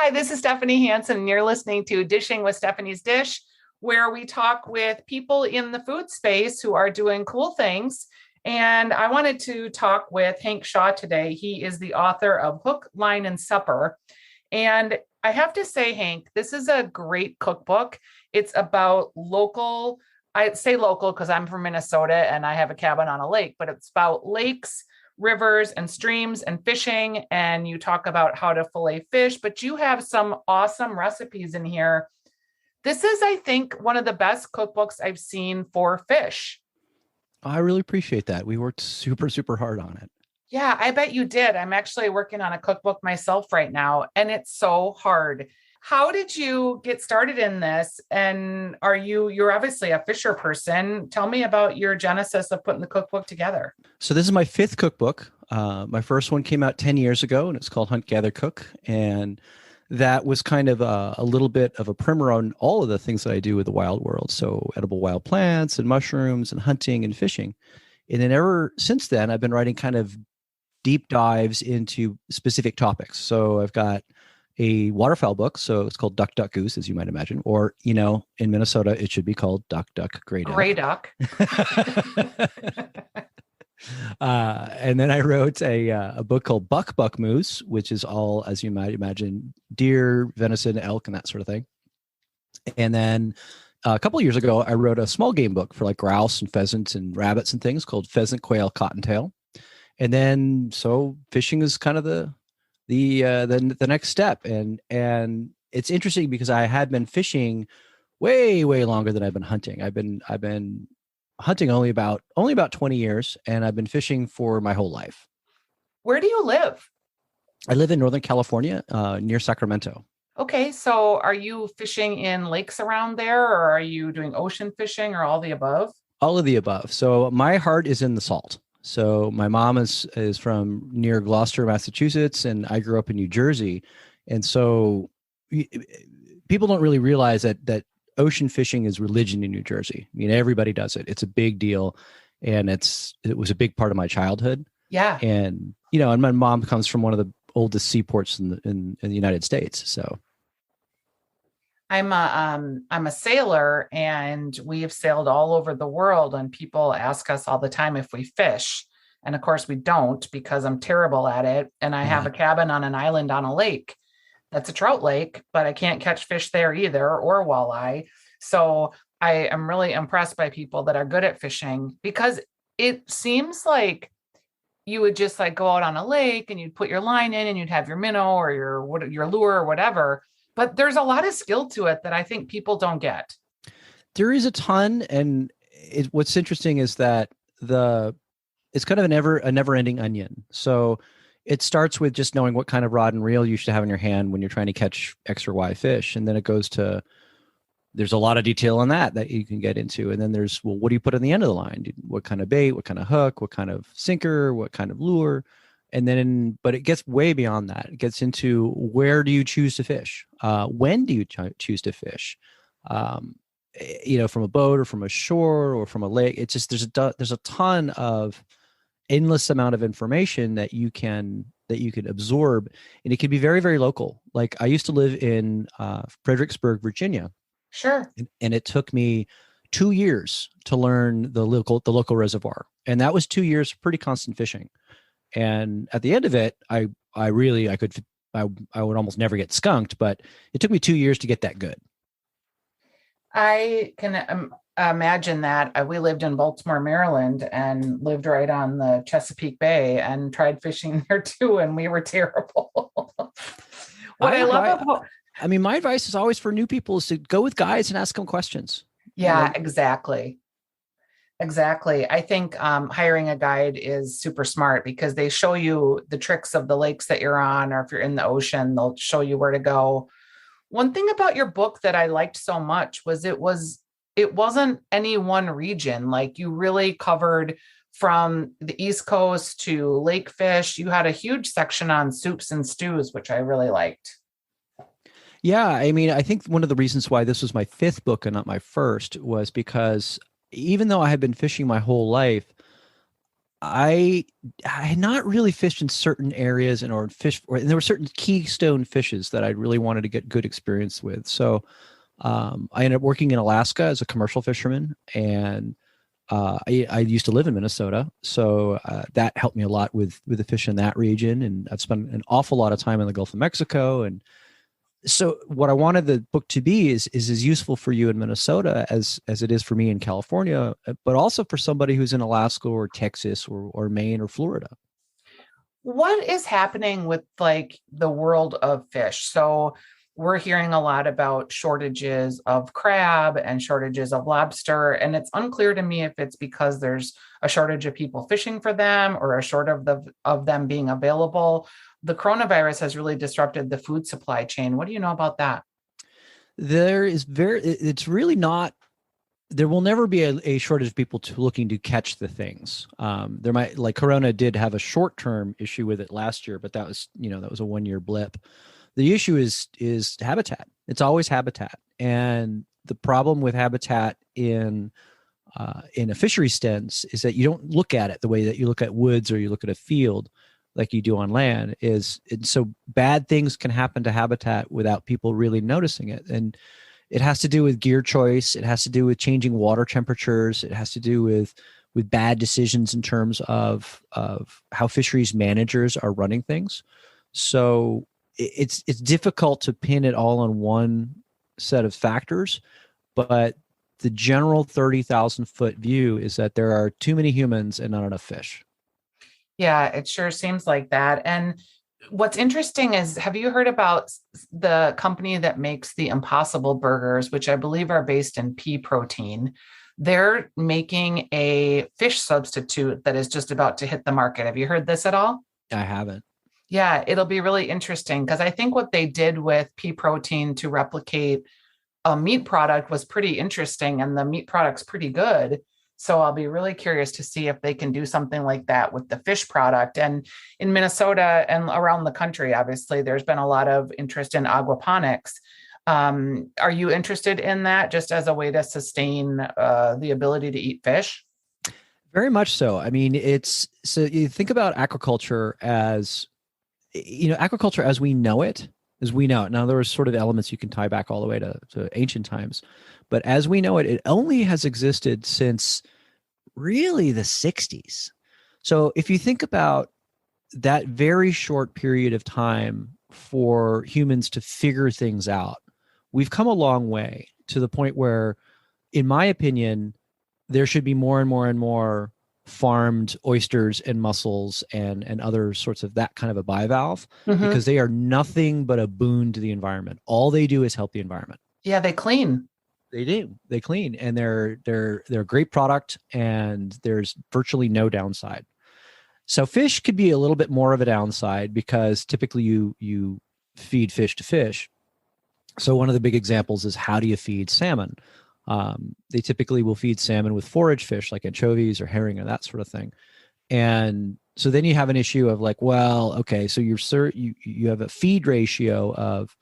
Hi, this is Stephanie Hansen, and you're listening to Dishing with Stephanie's Dish, where we talk with people in the food space who are doing cool things. And I wanted to talk with Hank Shaw today. He is the author of Hook, Line, and Supper. And I have to say, Hank, this is a great cookbook. It's about local, I say local because I'm from Minnesota and I have a cabin on a lake, but it's about lakes, rivers, and streams and fishing. And you talk about how to fillet fish, but you have some awesome recipes in here. This is, I think, one of the best cookbooks I've seen for fish. I really appreciate that. We worked super, super hard on it. Yeah, I bet you did. I'm actually working on a cookbook myself right now, and it's so hard. How did you get started in this? And you're obviously a fisher person. Tell me about your genesis of putting the cookbook together. So this is my fifth cookbook. My first one came out 10 years ago, and it's called Hunt, Gather, Cook. And that was kind of a little bit of a primer on all of the things that I do with the wild world. So edible wild plants and mushrooms and hunting and fishing. And then ever since then, I've been writing kind of deep dives into specific topics. So I've got a waterfowl book. So it's called Duck, Duck, Goose, as you might imagine. Or, in Minnesota, it should be called Duck, Duck, Gray Duck. Gray Duck. And then I wrote a book called Buck, Buck, Moose, which is all, as you might imagine, deer, venison, elk, and that sort of thing. And then a couple of years ago, I wrote a small game book for like grouse and pheasants and rabbits and things called Pheasant, Quail, Cottontail. And then so fishing is kind of the next step. And it's interesting because I had been fishing way, way longer than I've been hunting. I've been hunting only about 20 years, and I've been fishing for my whole life. Where do you live? I live in Northern California, near Sacramento. Okay, so are you fishing in lakes around there, or are you doing ocean fishing, or all the above? All of the above. So my heart is in the salt. So my mom is from near Gloucester, Massachusetts, and I grew up in New Jersey. And so people don't really realize that ocean fishing is religion in New Jersey. I mean, everybody does it. It's a big deal. And it was a big part of my childhood. Yeah. And, and my mom comes from one of the oldest seaports in the United States. So I'm a sailor, and we have sailed all over the world, and people ask us all the time if we fish. And of course we don't, because I'm terrible at it. And I have a cabin on an island on a lake. That's a trout lake, but I can't catch fish there either, or walleye. So I am really impressed by people that are good at fishing, because it seems like you would just like go out on a lake and you'd put your line in and you'd have your minnow or your lure or whatever. But there's a lot of skill to it that I think people don't get. There is a ton. And what's interesting is that it's kind of a never-ending onion. So it starts with just knowing what kind of rod and reel you should have in your hand when you're trying to catch X or Y fish. And then it goes to, there's a lot of detail on that you can get into. And then there's, well, what do you put on the end of the line? What kind of bait, what kind of hook, what kind of sinker, what kind of lure? And then, but it gets way beyond that. It gets into, where do you choose to fish? When do you choose to fish? From a boat or from a shore or from a lake. It's just, there's a ton of endless amount of information that you can absorb, and it can be very, very local. Like I used to live in Fredericksburg, Virginia. Sure. And it took me 2 years to learn the local reservoir, and that was 2 years of pretty constant fishing. And at the end of it, I would almost never get skunked, but it took me 2 years to get that good. I can imagine that. We lived in Baltimore, Maryland, and lived right on the Chesapeake Bay, and tried fishing there too, and we were terrible. My advice is always for new people is to go with guides and ask them questions. Yeah, exactly. Exactly. I think hiring a guide is super smart, because they show you the tricks of the lakes that you're on, or if you're in the ocean, they'll show you where to go. One thing about your book that I liked so much was it wasn't any one region. Like you really covered from the East Coast to lake fish. You had a huge section on soups and stews, which I really liked. Yeah. I mean, I think one of the reasons why this was my fifth book and not my first was because even though I had been fishing my whole life, I had not really fished in certain areas and there were certain keystone fishes that I really wanted to get good experience with. So I ended up working in Alaska as a commercial fisherman, and I used to live in Minnesota, so that helped me a lot with the fish in that region. And I've spent an awful lot of time in the Gulf of Mexico. And so what I wanted the book to be is as useful for you in Minnesota as it is for me in California, but also for somebody who's in Alaska or Texas or Maine or Florida. What is happening with like the world of fish? So we're hearing a lot about shortages of crab and shortages of lobster, and it's unclear to me if it's because there's a shortage of people fishing for them or a short of them being available. The coronavirus has really disrupted the food supply chain. What do you know about that? It's really not, there will never be a shortage of people looking to catch the things. There might, like Corona did have a short-term issue with it last year, but that was a 1-year blip. The issue is habitat. It's always habitat. And the problem with habitat in a fishery sense is that you don't look at it the way that you look at woods or you look at a field like you do on land. So bad things can happen to habitat without people really noticing it. And it has to do with gear choice. It has to do with changing water temperatures. It has to do with bad decisions in terms of how fisheries managers are running things. So it's difficult to pin it all on one set of factors, but the general 30,000 foot view is that there are too many humans and not enough fish. Yeah, it sure seems like that. And what's interesting is, have you heard about the company that makes the Impossible Burgers, which I believe are based in pea protein? They're making a fish substitute that is just about to hit the market. Have you heard this at all? I haven't. Yeah, it'll be really interesting because I think what they did with pea protein to replicate a meat product was pretty interesting, and the meat product's pretty good. So I'll be really curious to see if they can do something like that with the fish product. And in Minnesota and around the country, obviously, there's been a lot of interest in aquaponics. Are you interested in that just as a way to sustain the ability to eat fish? Very much so. I mean, so you think about aquaculture aquaculture as we know it, Now, there are sort of elements you can tie back all the way to ancient times, but as we know it, it only has existed since really the 60s. So if you think about that very short period of time for humans to figure things out, we've come a long way to the point where, in my opinion, there should be more and more and more farmed oysters and mussels and other sorts of that kind of a bivalve, Hmm. because they are nothing but a boon to the environment. All they do is help the environment. Yeah, they clean. They do. They clean, and they're a great product, and there's virtually no downside. So fish could be a little bit more of a downside because typically you feed fish to fish. So one of the big examples is, how do you feed salmon? They typically will feed salmon with forage fish like anchovies or herring or that sort of thing. And so then you have an issue of like, well, okay, so you have a feed ratio of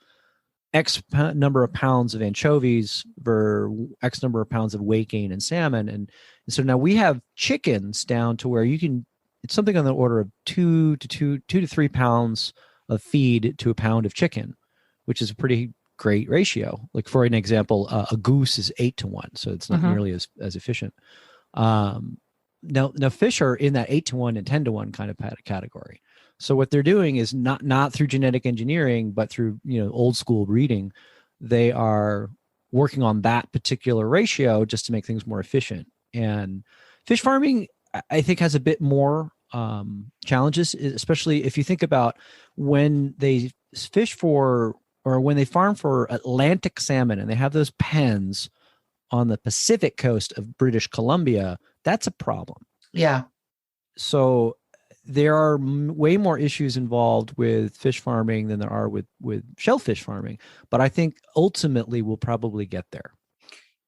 number of pounds of anchovies for X number of pounds of weight gain in salmon. And so now we have chickens down to where it's something on the order of 2 to 3 pounds of feed to a pound of chicken, which is a pretty great ratio. Like, for an example, a goose is 8-to-1, so it's not Hmm. nearly as efficient. Now fish are in that 8-to-1 and 10-to-1 kind of category. So what they're doing is not through genetic engineering, but through old school breeding. They are working on that particular ratio just to make things more efficient. And fish farming, I think, has a bit more challenges, especially if you think about when they fish for, or when they farm for Atlantic salmon, and they have those pens on the Pacific coast of British Columbia. That's a problem. Yeah. So there are way more issues involved with fish farming than there are with shellfish farming. But I think ultimately we'll probably get there.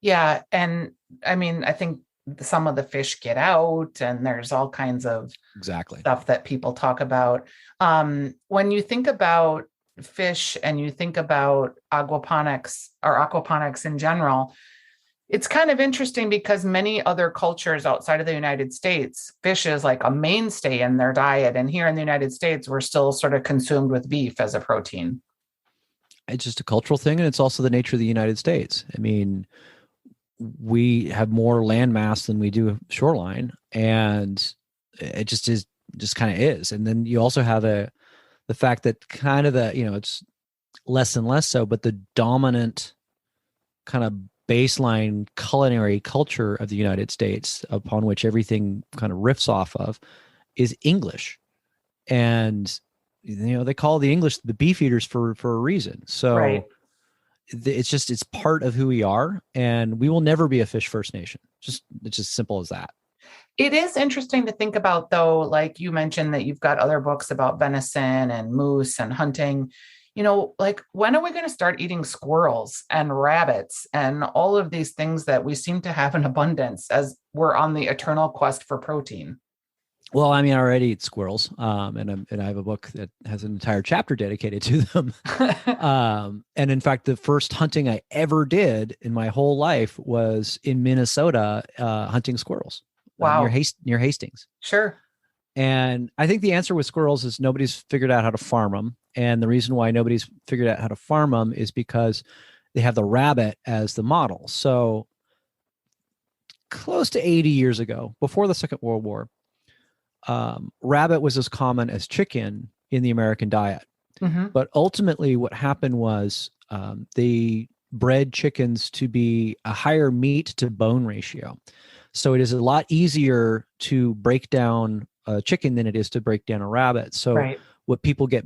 Yeah. And I mean, I think some of the fish get out, and there's all kinds of Exactly. stuff that people talk about. When you think about fish and you think about aquaponics or aquaponics in general, It's kind of interesting because many other cultures outside of the United States, fish is like a mainstay in their diet. And here in the United States, we're still sort of consumed with beef as a protein. It's just a cultural thing, and it's also the nature of the United States. I mean, we have more land mass than we do shoreline, and it just kind of is. And then you also have the fact that kind of it's less and less so, but the dominant kind of baseline culinary culture of the United States, upon which everything kind of riffs off of, is English. And they call the English the beef eaters for a reason. So Right. it's part of who we are, and we will never be a fish First Nation. It's just simple as that. It is interesting to think about, though, like you mentioned that you've got other books about venison and moose and hunting. Like when are we going to start eating squirrels and rabbits and all of these things that we seem to have in abundance as we're on the eternal quest for protein? Well, I mean, I already eat squirrels, and I have a book that has an entire chapter dedicated to them. And in fact, the first hunting I ever did in my whole life was in Minnesota, hunting squirrels. Wow. Near Hastings. Sure. And I think the answer with squirrels is nobody's figured out how to farm them. And the reason why nobody's figured out how to farm them is because they have the rabbit as the model. So close to 80 years ago, before the Second World War, rabbit was as common as chicken in the American diet. Mm-hmm. But ultimately what happened was they bred chickens to be a higher meat to bone ratio. So it is a lot easier to break down a chicken than it is to break down a rabbit. So Right. what people get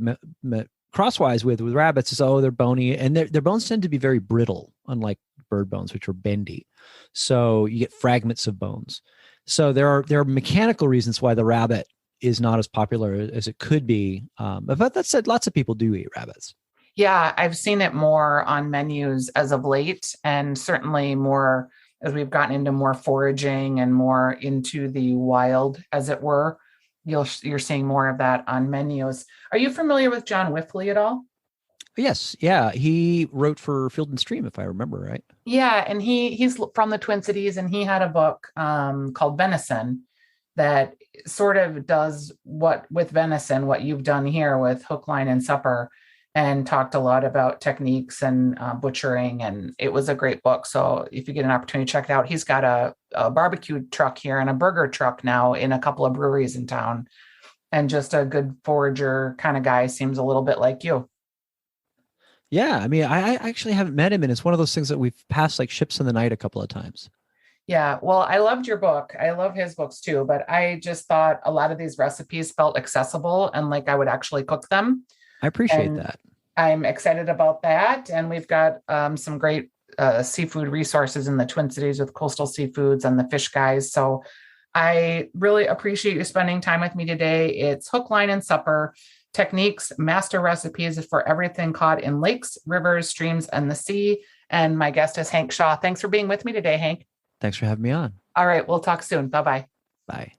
crosswise with rabbits is, they're bony, and their bones tend to be very brittle, unlike bird bones, which are bendy. So you get fragments of bones. So there are mechanical reasons why the rabbit is not as popular as it could be. But that said, lots of people do eat rabbits. Yeah, I've seen it more on menus as of late, and certainly more as we've gotten into more foraging and more into the wild, as it were. You're seeing more of that on menus. Are you familiar with John Whiffley at all? Yes, yeah, he wrote for Field and Stream, if I remember right. Yeah, and he's from the Twin Cities, and he had a book called Venison that sort of does what with venison, what you've done here with Hook, Line, and Supper, and talked a lot about techniques and butchering. And it was a great book. So if you get an opportunity to check it out, he's got a barbecue truck here and a burger truck now in a couple of breweries in town. And just a good forager kind of guy, seems a little bit like you. Yeah, I mean, I actually haven't met him, and it's one of those things that we've passed like ships in the night a couple of times. Yeah, well, I loved your book. I love his books too, but I just thought a lot of these recipes felt accessible and like I would actually cook them. I appreciate And that. I'm excited about that. And we've got some great seafood resources in the Twin Cities with Coastal Seafoods and the Fish Guys. So I really appreciate you spending time with me today. It's Hook, Line, and Supper: Techniques, Master Recipes for Everything Caught in Lakes, Rivers, Streams, and the Sea. And my guest is Hank Shaw. Thanks for being with me today, Hank. Thanks for having me on. All right, we'll talk soon. Bye-bye. Bye.